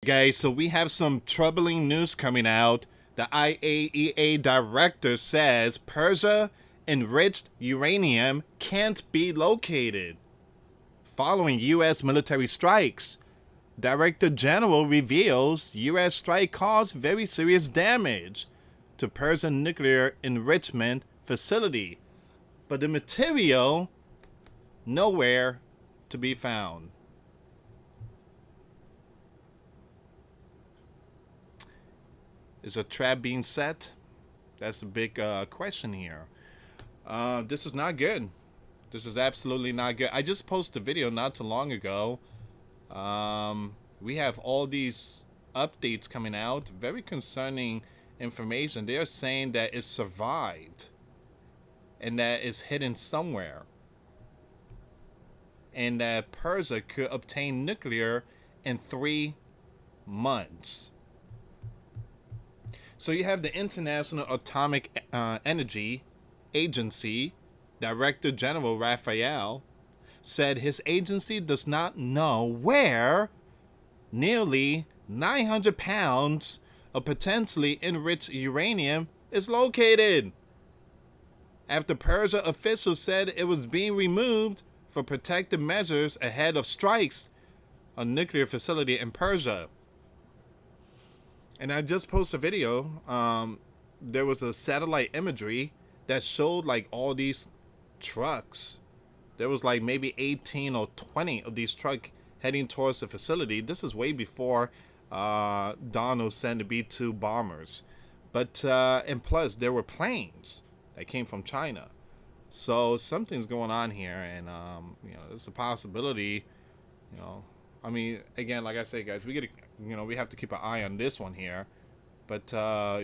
guys, so we have some troubling news coming out. The IAEA director says Persia enriched uranium can't be located. Following U.S. military strikes, Director General reveals U.S. strike caused very serious damage to Persia nuclear enrichment facility, but the material nowhere to be found. Is a trap being set? That's a big question here. This is not good. This is absolutely not good. I just posted a video not too long ago. We have all these updates coming out. Very concerning information. They are saying that it survived and that it's hidden somewhere. And that Persia could obtain nuclear in 3 months. So you have the International Atomic Energy Agency Director General Raphael said his agency does not know where nearly 900 pounds of potentially enriched uranium is located, after Persia officials said it was being removed for protective measures ahead of strikes on nuclear facility in Persia. And I just posted a video. There was a satellite imagery that showed like all these trucks. There was like maybe 18 or 20 of these trucks heading towards the facility. This is way before Donald sent the B-2 bombers. But and plus there were planes that came from China. So something's going on here, and there's a possibility. I mean, again, like I say, guys, we have to keep an eye on this one here. But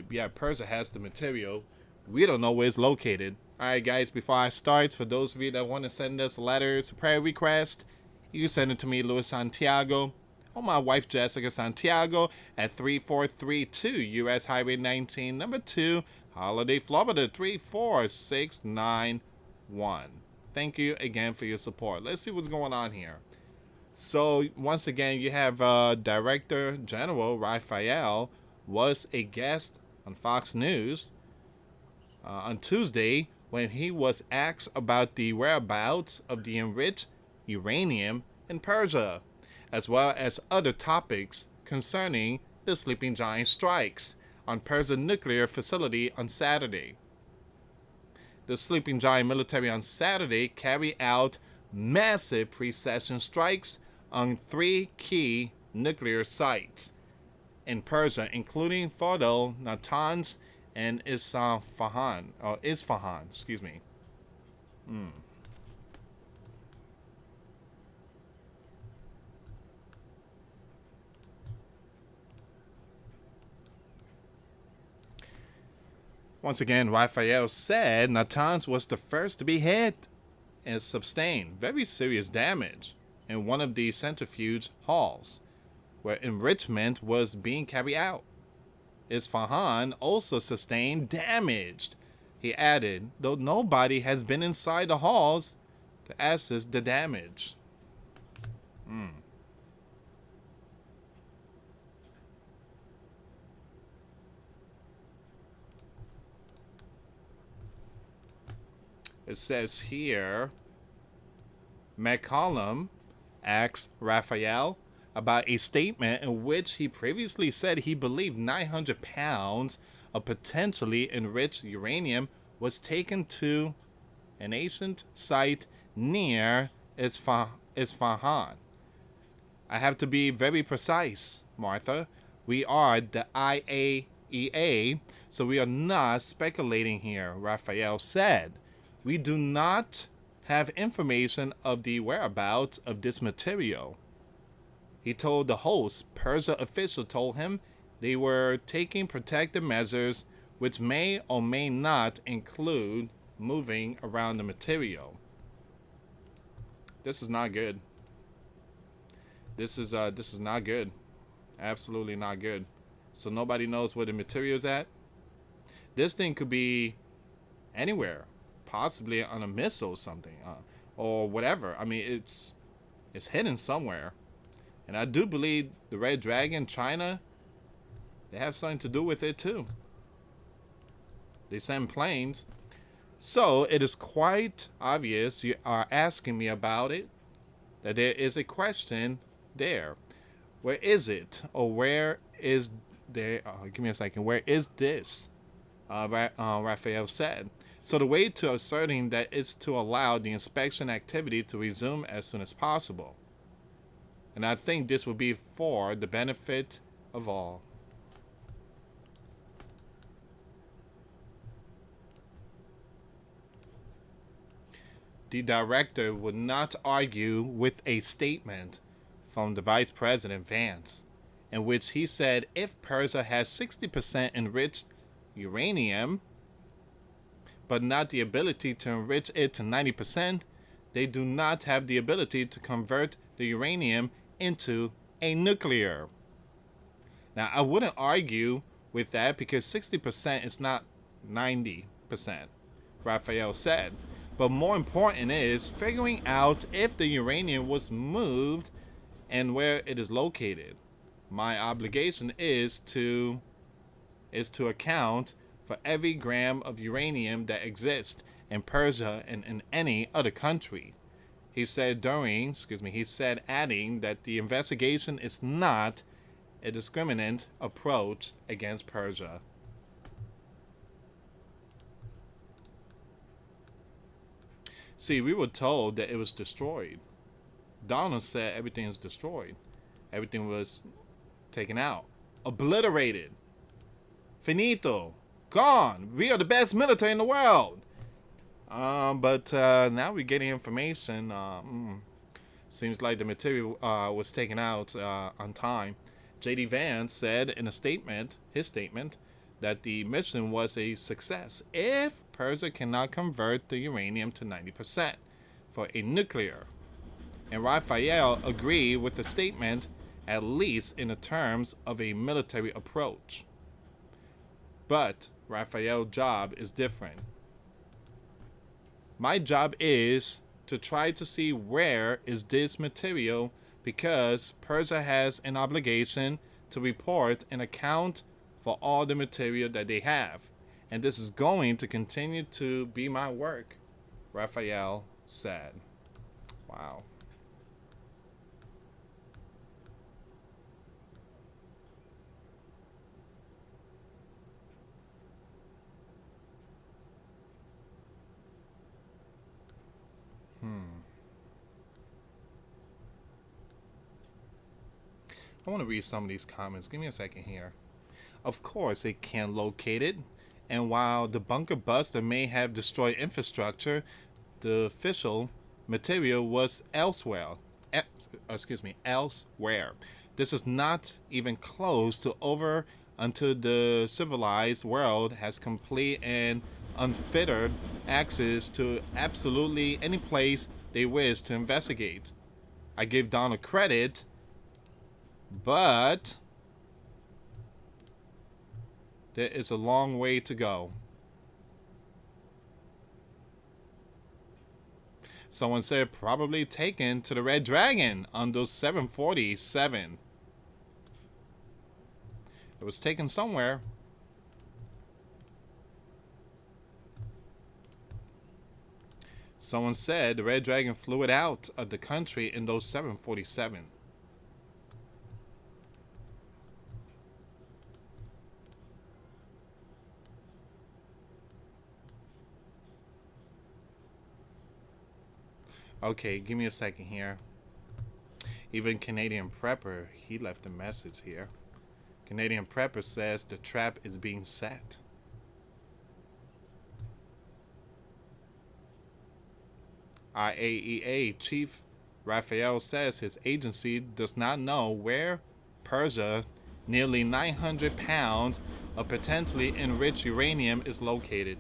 yeah, Persia has the material. We don't know where it's located. All right, guys, before I start, for those of you that want to send us letters, prayer request, you can send it to me, US Santiago, or my wife, Jessica Santiago, at 3432 US Highway 19, number 2, Holiday, Florida, 34691. Thank you again for your support. Let's see what's going on here. So, once again, you have Director General Raphael was a guest on Fox News on Tuesday when he was asked about the whereabouts of the enriched uranium in Persia, as well as other topics concerning the Sleeping Giant strikes on Persia nuclear facility on Saturday. The Sleeping Giant military on Saturday carried out massive precision strikes on 3 key nuclear sites in Persia, including Fordo, Natanz, and Isfahan. Excuse me. Once again, Raphael said Natanz was the first to be hit and sustained very serious damage in one of the centrifuge halls where enrichment was being carried out. Isfahan also sustained damage. He added, though nobody has been inside the halls to assess the damage. It says here, McCollum asked Raphael about a statement in which he previously said he believed 900 pounds of potentially enriched uranium was taken to an ancient site near Isfahan. I have to be very precise, Martha. We are the IAEA, so we are not speculating here, Raphael said. We do not have information of the whereabouts of this material. He told the host, Persia official told him they were taking protective measures which may or may not include moving around the material. This is not good. This is not good. Absolutely not good. So nobody knows where the material is at. This thing could be anywhere, possibly on a missile or something, or whatever. I mean, it's hidden somewhere. And I do believe the Red Dragon, China, they have something to do with it too. They send planes. So it is quite obvious you are asking me about it, that there is a question there. Where is it? Or where is there? Give me a second. Where is this? Raphael said. So the way to asserting that is to allow the inspection activity to resume as soon as possible. And I think this will be for the benefit of all. The director would not argue with a statement from the Vice President Vance, in which he said if Persia has 60% enriched uranium, but not the ability to enrich it to 90%, they do not have the ability to convert the uranium into a nuclear. Now, I wouldn't argue with that because 60% is not 90%, Raphael said. But more important is figuring out if the uranium was moved and where it is located. My obligation is to account for every gram of uranium that exists in Persia and in any other country. He said adding that the investigation is not a discriminant approach against Persia. See, we were told that it was destroyed. Donald said everything is destroyed. Everything was taken out. Obliterated. Finito. Gone. We are the best military in the world. But now we're getting information. Seems like the material was taken out on time. J.D. Vance said in his statement, that the mission was a success if Persia cannot convert the uranium to 90% for a nuclear. And Raphael agreed with the statement, at least in the terms of a military approach. But Raphael's job is different. My job is to try to see where is this material, because Persia has an obligation to report and account for all the material that they have. And this is going to continue to be my work, Raphael said. Wow. I want to read some of these comments. Give me a second here. Of course, they can locate it. And while the bunker buster may have destroyed infrastructure, the official material was elsewhere. Elsewhere. This is not even close to over until the civilized world has complete and unfettered access to absolutely any place they wish to investigate. I give Donald credit, but there is a long way to go. Someone said probably taken to the Red Dragon on those 747. It was taken somewhere. Someone said the Red Dragon flew it out of the country in those 747. Okay, give me a second here. Even Canadian Prepper, he left a message here. Canadian Prepper says the trap is being set. IAEA Chief Raphael says his agency does not know where Persia, nearly 900 pounds of potentially enriched uranium, is located.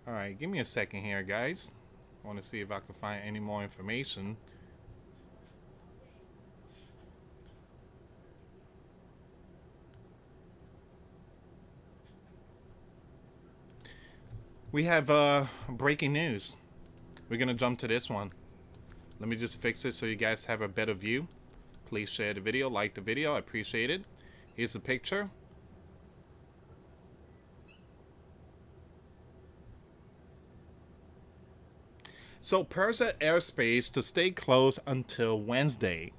Alright, give me a second here, guys. I want to see if I can find any more information. We have breaking news. We're gonna jump to this one. Let me just fix it so you guys have a better view. Please share the video, like the video, I appreciate it. Here's the picture. So Persia airspace to stay closed until Wednesday.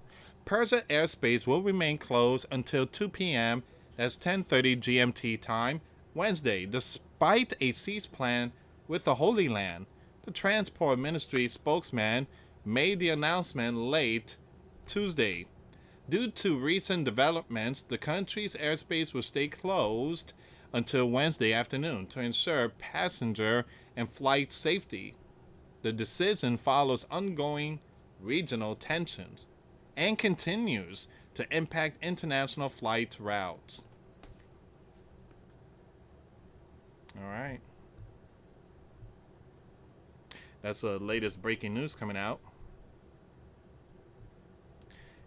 Persia airspace will remain closed until 2 p.m. That's 10:30 GMT time, Wednesday, despite a cease plan with the Holy Land. The Transport Ministry spokesman made the announcement late Tuesday. Due to recent developments, the country's airspace will stay closed until Wednesday afternoon to ensure passenger and flight safety. The decision follows ongoing regional tensions and continues to impact international flight routes. All right. That's the latest breaking news coming out.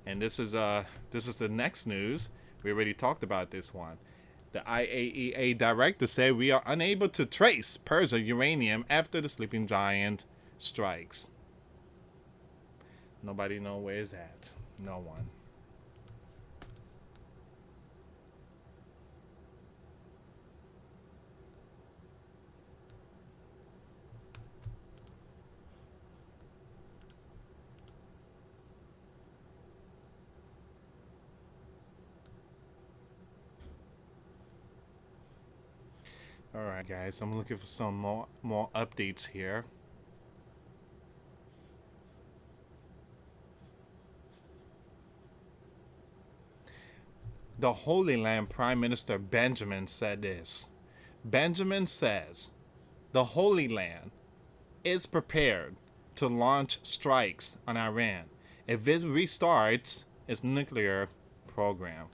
And this is the next news. We already talked about this one. The IAEA director said we are unable to trace Persia uranium after the sleeping giant strikes. Nobody knows where it's at. No one. All right, guys. I'm looking for some more updates here. The Holy Land Prime Minister Benjamin said this. Benjamin says the Holy Land is prepared to launch strikes on Iran if it restarts its nuclear program.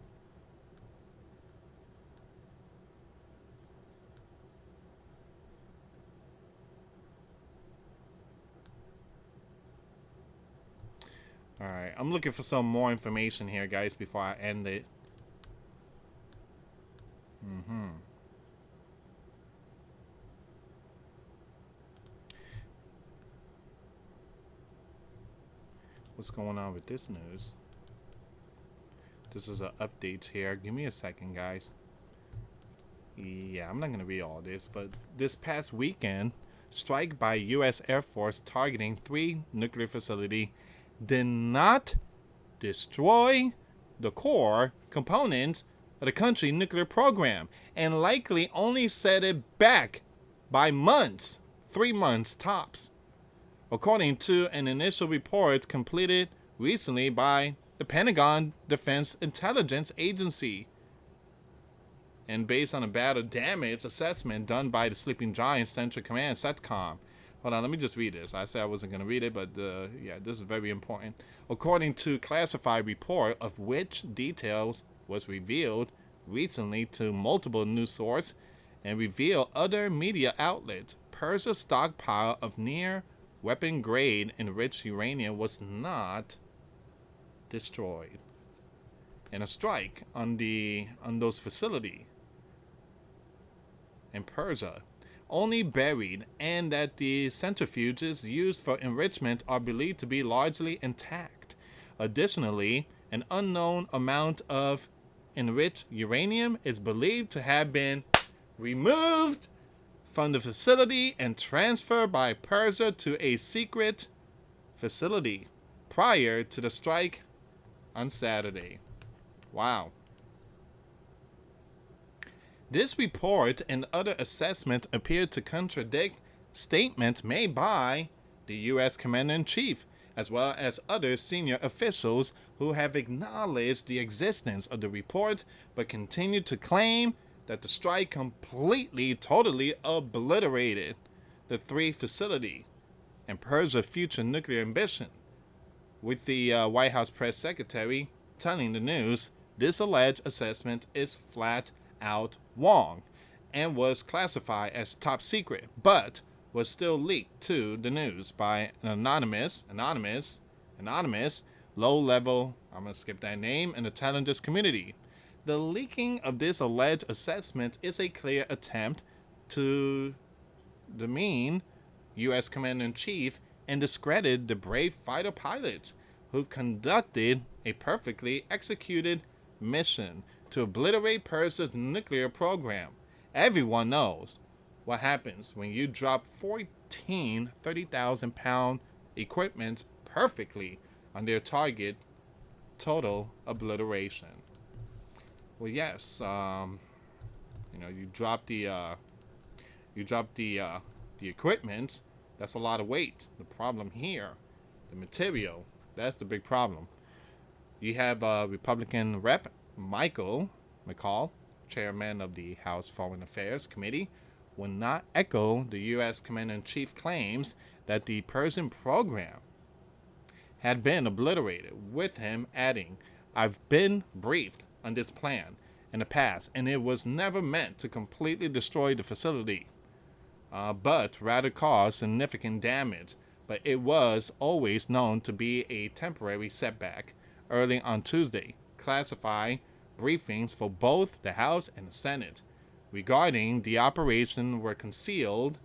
All right, I'm looking for some more information here, guys, before I end it. What's going on with this news? This is an update here. Give me a second, guys. Yeah, I'm not going to read all this, but this past weekend, strike by U.S. Air Force targeting 3 nuclear facilities did not destroy the core components of the country's nuclear program and likely only set it back by months, 3 months tops, according to an initial report completed recently by the Pentagon Defense Intelligence Agency. And based on a battle damage assessment done by the Sleeping Giant Central Command, CENTCOM. Hold on, let me just read this. I said I wasn't going to read it, but yeah, this is very important. According to classified report of which details was revealed recently to multiple news sources and revealed other media outlets, Persia's stockpile of near weapon-grade enriched uranium was not destroyed in a strike on those facilities in Persia, only buried, and that the centrifuges used for enrichment are believed to be largely intact. Additionally, an unknown amount of enriched uranium is believed to have been removed from the facility and transferred by Persia to a secret facility prior to the strike on Saturday. Wow. This report and other assessments appear to contradict statements made by the U.S. Commander-in-Chief, as well as other senior officials who have acknowledged the existence of the report, but continue to claim that the strike completely, totally obliterated the 3 facilities and Persia's future nuclear ambition, with the White House press secretary telling the news this alleged assessment is flat out wrong and was classified as top secret, but was still leaked to the news by an anonymous, low-level, I'm going to skip that name, in the intelligence community. The leaking of this alleged assessment is a clear attempt to demean U.S. Commander-in-Chief and discredit the brave fighter pilots who conducted a perfectly executed mission to obliterate Persia's nuclear program. Everyone knows what happens when you drop 14 30,000-pound equipment perfectly on their target. Total obliteration. Well, yes, you drop the equipment. That's a lot of weight. The problem here, the material. That's the big problem. You have Republican Rep. Michael McCall, chairman of the House Foreign Affairs Committee, will not echo the U.S. Commander-in-Chief claims that the Persian program had been obliterated, with him adding, "I've been briefed on this plan in the past, and it was never meant to completely destroy the facility, but rather cause significant damage. But it was always known to be a temporary setback." Early on Tuesday, classified briefings for both the House and the Senate regarding the operation were concealed,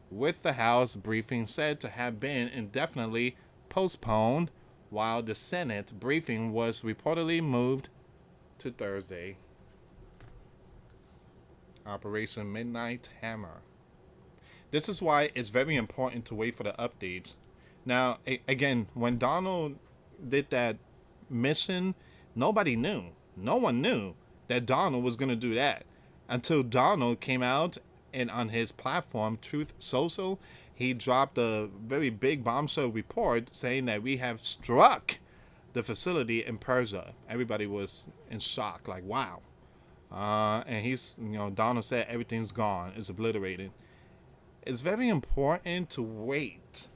with the House briefing said to have been indefinitely postponed, while the Senate briefing was reportedly moved to Thursday. Operation Midnight Hammer. This is why it's very important to wait for the updates. Now, again, when Donald did that mission, nobody knew. No one knew that Donald was going to do that until Donald came out and on his platform, Truth Social, he dropped a very big bombshell report saying that we have struck the facility in Persia. Everybody was in shock, like, wow. And Donald said everything's gone, it's obliterated. It's very important to wait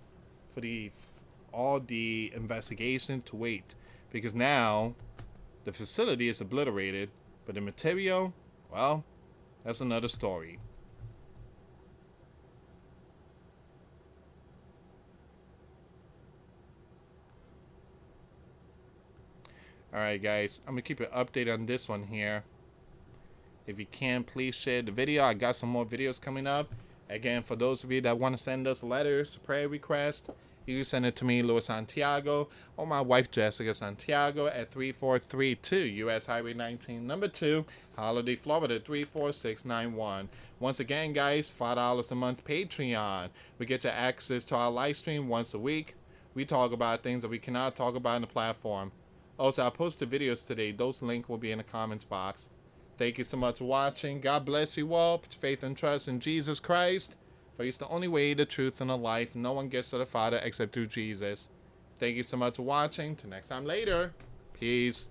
for all the investigation to wait, because now the facility is obliterated, but the material, well, that's another story. Alright guys, I'm going to keep an update on this one here. If you can, please share the video. I got some more videos coming up. Again, for those of you that want to send us letters, prayer requests, you can send it to me, US Santiago, or my wife, Jessica Santiago, at 3432 US Highway 19, number 2, Holiday, Florida, 34691. Once again, guys, $5 a month Patreon. We get you access to our live stream once a week. We talk about things that we cannot talk about on the platform. Also, I posted videos today. Those links will be in the comments box. Thank you so much for watching. God bless you all. Put your faith and trust in Jesus Christ. For He's the only way, the truth, and the life. No one gets to the Father except through Jesus. Thank you so much for watching. Till next time later. Peace.